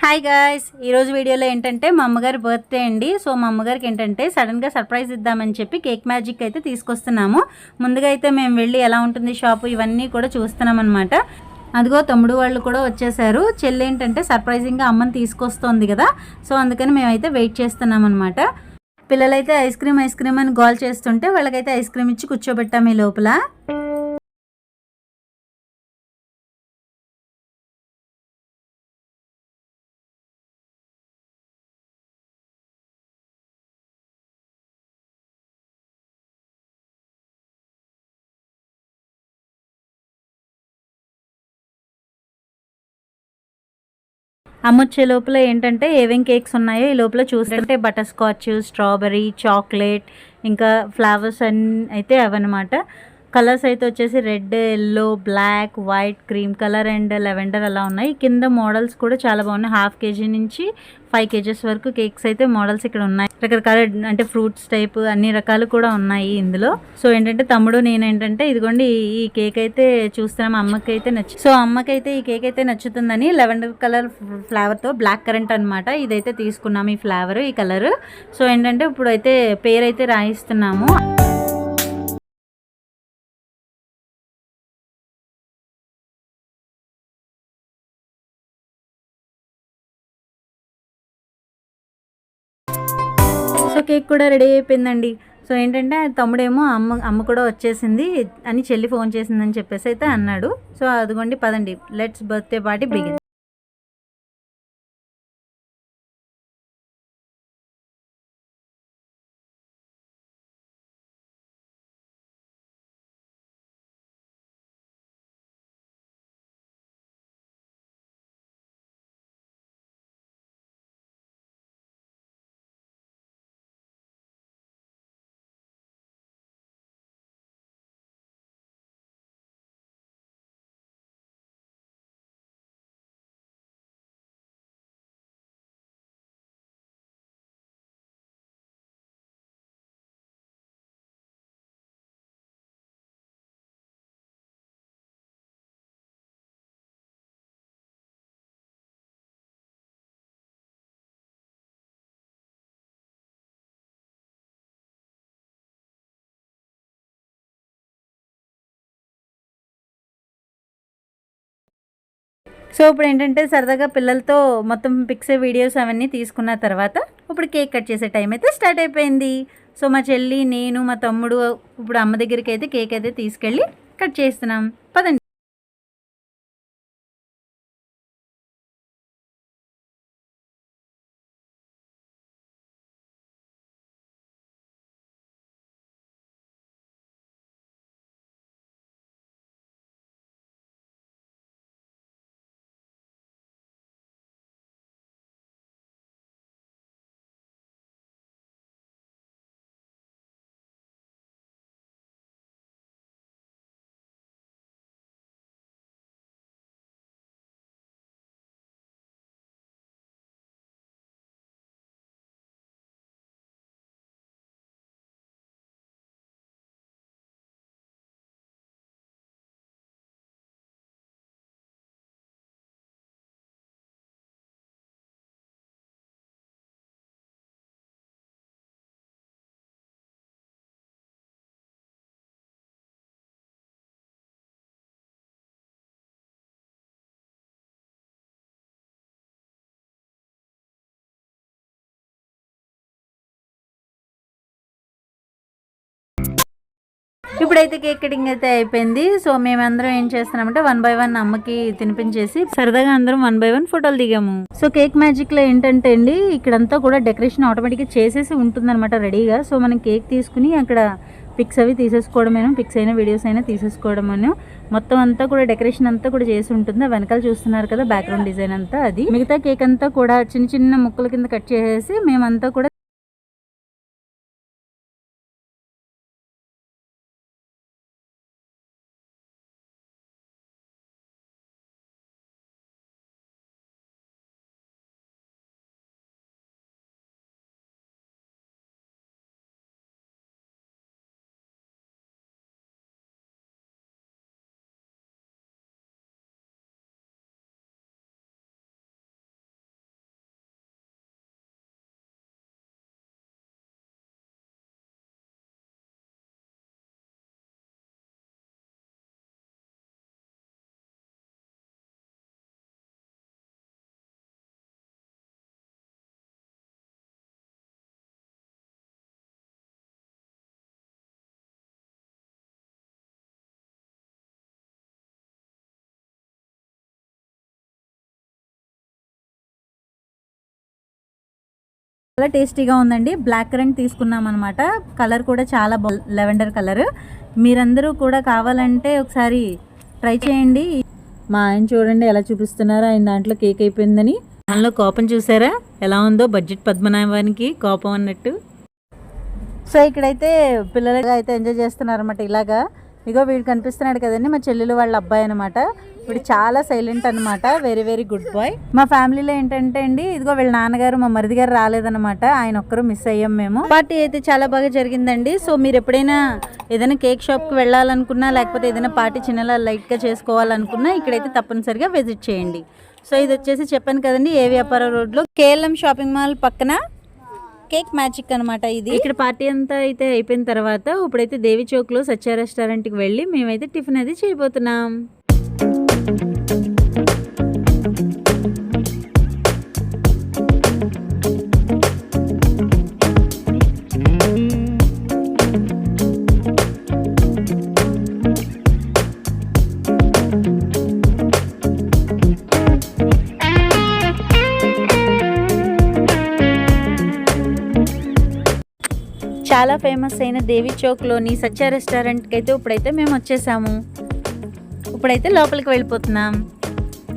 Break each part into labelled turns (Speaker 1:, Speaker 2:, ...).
Speaker 1: Hi guys, ఈరోజు వీడియోలో ఏంటంటే మా అమ్మగారి బర్త్డే అండి. సో మా అమ్మగారికి ఏంటంటే సడన్గా సర్ప్రైజ్ ఇద్దామని చెప్పి కేక్ మ్యాజిక్ అయితే తీసుకొస్తున్నాము. ముందుగా అయితే మేము వెళ్ళి ఎలా ఉంటుంది షాపు ఇవన్నీ కూడా చూస్తున్నాం అనమాట. అదిగో తమ్ముడు వాళ్ళు కూడా వచ్చేసారు. చెల్లి ఏంటంటే సర్ప్రైజింగ్గా అమ్మని తీసుకొస్తోంది కదా, సో అందుకని మేమైతే వెయిట్ చేస్తున్నాం అనమాట. పిల్లలైతే ఐస్ క్రీమ్ అని గోల్ చేస్తుంటే వాళ్ళకైతే ఐస్ క్రీమ్ ఇచ్చి కూర్చోబెట్టాము ఈ లోపల. అమ్మొచ్చే లోపల ఏంటంటే ఏమేం కేక్స్ ఉన్నాయో ఈ లోపల చూస్తుంటే బటర్ స్కాచ్, స్ట్రాబెర్రీ, చాక్లెట్, ఇంకా ఫ్లవర్స్ అన్నీ అయితే అవన్నమాట. కలర్స్ అయితే వచ్చేసి red, yellow, black, white, cream colour and lavender అలా ఉన్నాయి. కింద మోడల్స్ కూడా చాలా బాగున్నాయి. 1/2 kg నుంచి 5 kgs వరకు కేక్స్ అయితే మోడల్స్ ఇక్కడ ఉన్నాయి. రకరకాల అంటే ఫ్రూట్స్ టైప్ అన్ని రకాలు కూడా ఉన్నాయి ఇందులో. సో ఏంటంటే తమ్ముడు నేను ఏంటంటే ఇదిగోండి ఈ కేక్ అయితే చూస్తున్నాం. అమ్మకి అయితే సో అమ్మకైతే ఈ కేక్ అయితే నచ్చుతుందని లెవెండర్ కలర్ ఫ్లేవర్తో బ్లాక్ కరెంట్ అనమాట ఇదైతే తీసుకున్నాము, ఈ ఫ్లేవర్ ఈ కలర్. సో ఏంటంటే ఇప్పుడు అయితే పేరైతే రాయిస్తున్నాము. సో కేక్ కూడా రెడీ అయిపోయిందండి. సో ఏంటంటే తమ్ముడేమో అమ్మ కూడా వచ్చేసింది అని చెల్లి ఫోన్ చేసిందని చెప్పేసి అయితే అన్నాడు. సో అదిగోండి పదండి, let's birthday party begin. So ఇప్పుడు ఏంటంటే సరదాగా పిల్లలతో మొత్తం పిక్స్ వీడియోస్ అవన్నీ తీసుకున్న తర్వాత ఇప్పుడు కేక్ కట్ చేసే టైం అయితే స్టార్ట్ అయిపోయింది. సో మా చెల్లి, నేను, మా తమ్ముడు ఇప్పుడు అమ్మ దగ్గరికి అయితే కేక్ అయితే తీసుకెళ్ళి కట్ చేస్తున్నాం. పదండి. ఇప్పుడైతే కేక్ కటింగ్ అయితే అయిపోయింది. సో మేమందరం ఏం చేస్తున్నామంటే 1 by 1 అమ్మకి తినిపించేసి సరదాగా అందరం 1 by 1 ఫోటోలు దిగాము. సో కేక్ మ్యాజిక్ లో ఏంటంటే అండి ఇక్కడంతా కూడా డెకరేషన్ ఆటోమేటిక్గా చేసేసి ఉంటుందన్నమాట రెడీగా. సో మనం కేక్ తీసుకుని అక్కడ పిక్స్ అవి తీసేసుకోవడమేను, పిక్స్ అయినా వీడియోస్ అయినా తీసేసుకోవడమేను. మొత్తం అంతా కూడా డెకరేషన్ అంతా కూడా చేసి ఉంటుంది. వెనకాల చూస్తున్నారు కదా బ్యాక్గ్రౌండ్ డిజైన్ అంతా అది. మిగతా కేక్ అంతా కూడా చిన్న చిన్న ముక్కల కింద కట్ చేసేసి మేమంతా కూడా చాలా టేస్టీగా ఉందండి. బ్లాక్ కరెంట్ తీసుకున్నాం అనమాట. కలర్ కూడా చాలా లెవెండర్ కలర్. మీరందరూ కూడా కావాలంటే ఒకసారి ట్రై చేయండి. మా ఆయన చూడండి ఎలా చూపిస్తున్నారో, ఆయన దాంట్లో కేక్ అయిపోయిందని. దానిలో కోపం చూసారా ఎలా ఉందో, బడ్జెట్ పద్మనాభానికి కోపం అన్నట్టు. సో ఇక్కడైతే పిల్లలుగా అయితే ఎంజాయ్ చేస్తున్నారు అనమాట. ఇలాగా ఇగో వీడు కనిపిస్తున్నాడు కదండి, మా చెల్లెలు వాళ్ళ అబ్బాయి అనమాట. వీడు చాలా సైలెంట్ అనమాట, వెరీ వెరీ గుడ్ బాయ్. మా ఫ్యామిలీలో ఏంటంటే అండి, ఇదిగో వీళ్ళ నాన్నగారు మా మరిది గారు రాలేదనమాట, ఆయన ఒక్కరు మిస్ అయ్యాం మేము. పార్టీ అయితే చాలా బాగా జరిగిందండి. సో మీరు ఎప్పుడైనా ఏదైనా కేక్ షాప్కి వెళ్ళాలనుకున్నా, లేకపోతే ఏదైనా పార్టీ చిన్నలా లైట్గా చేసుకోవాలనుకున్నా ఇక్కడైతే తప్పనిసరిగా విజిట్ చేయండి. సో ఇది వచ్చేసి చెప్పాను కదండి, ఏ వ్యాపార రోడ్లో కేఎల్ఎం షాపింగ్ మాల్ పక్కన కేక్ మ్యాజిక్ అనమాట. ఇది ఇక్కడ పార్టీ అంతా అయితే అయిపోయిన తర్వాత ఇప్పుడైతే దేవి చౌక్లో సత్య రెస్టారెంట్కి వెళ్ళి మేమైతే టిఫిన్ అది చేయబోతున్నాం. చాలా ఫేమస్ అయిన దేవి చౌక్లోని సత్య రెస్టారెంట్కి అయితే ఇప్పుడైతే మేము వచ్చేసాము. ఇప్పుడైతే లోపలికి వెళ్ళిపోతున్నాం.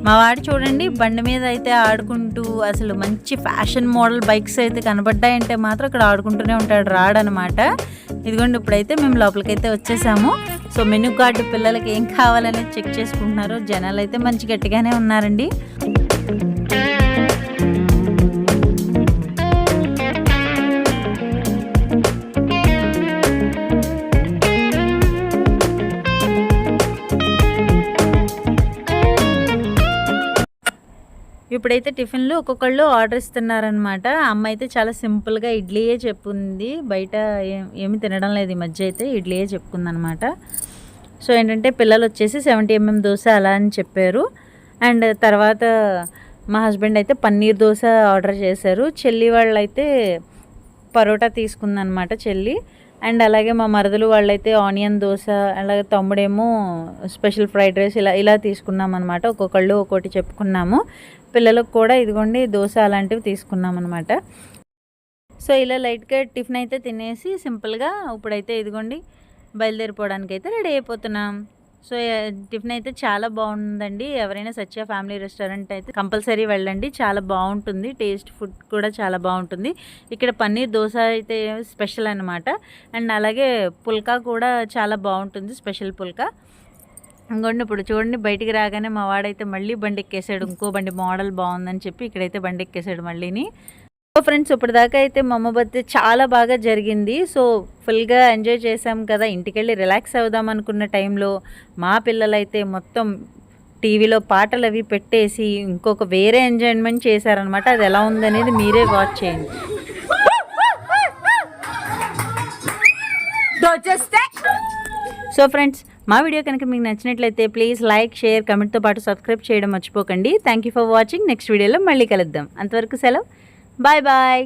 Speaker 1: మా వాడు చూడండి బండి మీద అయితే ఆడుకుంటూ, అసలు మంచి ఫ్యాషన్ మోడల్ బైక్స్ అయితే కనబడ్డాయంటే మాత్రం ఇక్కడ ఆడుకుంటూనే ఉంటాడు, రాడనమాట. ఇదిగోండి ఇప్పుడైతే మేము లోపలికైతే వచ్చేసాము. సో మెనూ కార్డు పిల్లలకి ఏం కావాలనేది చెక్ చేసుకుంటున్నారు. జనాలు అయితే మంచి గట్టిగానే ఉన్నారండి. ఇప్పుడైతే టిఫిన్లు ఒక్కొక్కళ్ళు ఆర్డర్ ఇస్తున్నారనమాట. అమ్మ అయితే చాలా సింపుల్గా ఇడ్లీయే చెప్పుంది, బయట ఏమి తినడం లేదు ఈ మధ్య, అయితే ఇడ్లీయే చెప్పుకుందనమాట. సో ఏంటంటే పిల్లలు వచ్చేసి 70 mm దోశ అలా అని చెప్పారు. అండ్ తర్వాత మా హస్బెండ్ అయితే పన్నీర్ దోశ ఆర్డర్ చేశారు. చెల్లి వాళ్ళు అయితే పరోటా తీసుకుందనమాట చెల్లి. అండ్ అలాగే మా మరదలు వాళ్ళైతే ఆనియన్ దోశ, అలాగే తమ్ముడేమో స్పెషల్ ఫ్రైడ్ రైస్, ఇలా తీసుకున్నాం అనమాట. ఒక్కొక్కళ్ళు ఒక్కొక్కటి చెప్పుకున్నాము. పిల్లలకు కూడా ఇదిగోండి దోశ అలాంటివి తీసుకున్నాం అనమాట. సో ఇలా లైట్గా టిఫిన్ అయితే తినేసి సింపుల్గా ఇప్పుడైతే ఇదిగోండి బయలుదేరిపోవడానికి అయితే రెడీ అయిపోతున్నాం. సో టిఫిన్ అయితే చాలా బాగుందండి. ఎవరైనా సత్య ఫ్యామిలీ రెస్టారెంట్ అయితే కంపల్సరీ వెళ్ళండి, చాలా బాగుంటుంది. టేస్ట్ ఫుడ్ కూడా చాలా బాగుంటుంది. ఇక్కడ పన్నీర్ దోశ అయితే స్పెషల్ అనమాట. అండ్ అలాగే పుల్కా కూడా చాలా బాగుంటుంది, స్పెషల్ పుల్కా. ఇంకోండి ఇప్పుడు చూడండి బయటికి రాగానే మా వాడైతే మళ్ళీ బండి ఎక్కేసాడు. ఇంకో బండి మోడల్ బాగుందని చెప్పి ఇక్కడైతే బండి ఎక్కేసాడు మళ్ళీని. సో ఫ్రెండ్స్ ఇప్పటిదాకా అయితే మా అమ్మ బర్త్డే చాలా బాగా జరిగింది. సో ఫుల్గా ఎంజాయ్ చేసాం కదా. ఇంటికెళ్ళి రిలాక్స్ అవుదాం అనుకున్న టైంలో మా పిల్లలైతే మొత్తం టీవీలో పాటలు అవి పెట్టేసి ఇంకొక వేరే ఎంజాయ్మెంట్ చేశారనమాట. అది ఎలా ఉందనేది మీరే వాచ్ చేయండి. సో ఫ్రెండ్స్ మా వీడియో కనుక మీకు నచ్చినట్లయితే ప్లీజ్ లైక్, షేర్, కమెంట్తో పాటు సబ్స్క్రైబ్ చేయడం మర్చిపోకండి. Thank you for watching. Next వీడియోలో మళ్ళీ కలుద్దాం. అంతవరకు సెలవు, బాయ్ బాయ్.